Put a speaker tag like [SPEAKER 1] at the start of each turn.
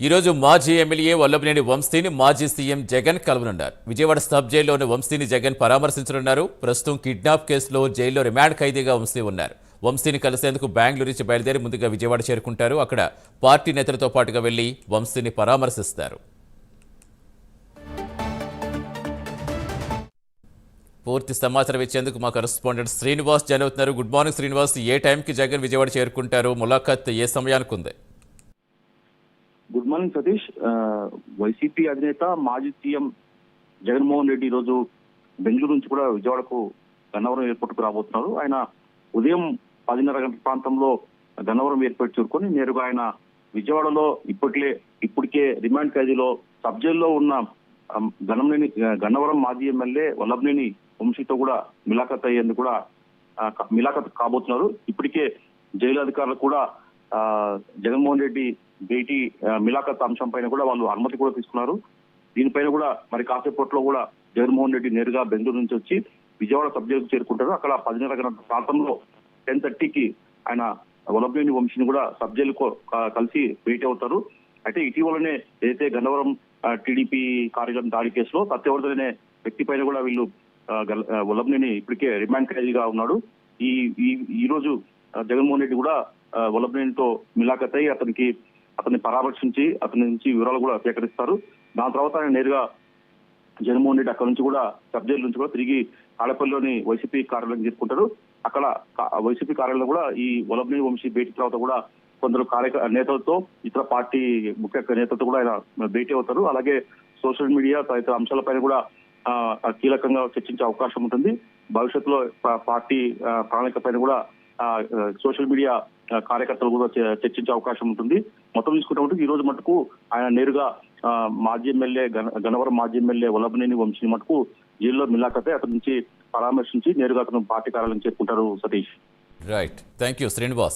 [SPEAKER 1] ఈ రోజు మాజీ ఎమ్మెల్యే వల్లభనేని వంశీని మాజీ సీఎం జగన్ కలవనున్నారు. విజయవాడ సబ్ జైల్లోని వంశీని జగన్ పరామర్శించనున్నారు. ప్రస్తుతం కిడ్నాప్ కేసులో జైల్లో రిమాండ్ ఖైదీగా వంశీ ఉన్నారు. వంశీని కలిసేందుకు బెంగళూరు నుంచి బయలుదేరి ముందుగా విజయవాడ చేరుకుంటారు. అక్కడ పార్టీ నేతలతో పాటుగా వెళ్లి వంశీని పరామర్శిస్తారు. పూర్తి సమాచారం ఇచ్చేందుకు మా కరెస్పాండెంట్ శ్రీనివాస్ జాయిన్ అవుతున్నారు. Good morning Srinivas. ఏ టైంకి జగన్ విజయవాడ చేరుకుంటారు? ములాఖత్ ఏ సమయానికి ఉంది?
[SPEAKER 2] Good morning Satish. వైసీపీ అధినేత మాజీ సీఎం జగన్మోహన్ రెడ్డి ఈరోజు బెంగళూరు నుంచి కూడా విజయవాడకు గన్నవరం ఎయిర్పోర్ట్ కు రాబోతున్నారు. ఆయన ఉదయం 10:30 గంటల ప్రాంతంలో గన్నవరం ఎయిర్పోర్ట్ చేరుకొని నేరుగా ఆయన విజయవాడలో ఇప్పటికే రిమాండ్ ఖైదీలో సబ్ జైల్లో ఉన్న గన్నవరం మాజీ ఎమ్మెల్యే వల్లభనేని వంశీతో కూడా మిలాఖత్ అయ్యేందుకు కూడా మిలాఖత్ కాబోతున్నారు. ఇప్పటికే జైలు అధికారులు కూడా జగన్మోహన్ రెడ్డి భేటీ మిలాఖత్ అంశం పైన కూడా వాళ్ళు అనుమతి కూడా తీసుకున్నారు. దీనిపైన కూడా మరి కాసేపట్లో కూడా జగన్మోహన్ రెడ్డి నేరుగా బెంగళూరు నుంచి వచ్చి విజయవాడ సబ్ జైలుకు చేరుకుంటారు. అక్కడ 10:30 గంటల ప్రాంతంలో 10:30కి ఆయన వల్లభనేని వంశీని కూడా సబ్ జైలుకు కలిసి భేటీ అవుతారు. అయితే ఇటీవలనే ఏదైతే గన్నవరం టీడీపీ కార్యకర్త దాడి కేసులో సత్యవర్ధన్ అనే వ్యక్తి పైన కూడా వీళ్ళు వల్లభనేని ఇప్పటికే రిమాండ్ ఖైదీగా ఉన్నాడు. ఈ రోజు జగన్మోహన్ రెడ్డి కూడా వల్లభనేనితో మిలాఖత్ అయి అతన్ని పరామర్శించి అతని నుంచి వివరాలు కూడా సేకరిస్తారు. దాని తర్వాత ఆయన నేరుగా జగన్మోహన్ రెడ్డి అక్కడ నుంచి కూడా సబ్ జైలు నుంచి కూడా తిరిగి తాడేపల్లిలోని వైసీపీ కార్యాలయం తీసుకుంటారు. అక్కడ వైసీపీ కార్యాలయంలో కూడా ఈ వల్లభనేని వంశీ భేటీ తర్వాత కూడా కొందరు నేతలతో ఇతర పార్టీ ముఖ్య నేతలతో కూడా ఆయన భేటీ అవుతారు. అలాగే సోషల్ మీడియా తదితర అంశాలపైన కూడా కీలకంగా చర్చించే అవకాశం ఉంటుంది. భవిష్యత్తులో పార్టీ ప్రణాళిక పైన కూడా సోషల్ మీడియా కార్యకర్తలు కూడా చర్చించే అవకాశం ఉంటుంది. మొత్తం చూసుకుంటే ఈ రోజు మటుకు ఆయన నేరుగా మాజీ ఎమ్మెల్యే గన్నవరం మాజీ ఎమ్మెల్యే వల్లభనేని వంశీ మటుకు జైల్లో మిలాఖతే అతని నుంచి పరామర్శించి నేరుగా అతను పార్టీ కార్యాలయం చేరుకుంటారు. Satish.
[SPEAKER 1] Right, thank you Srinivas.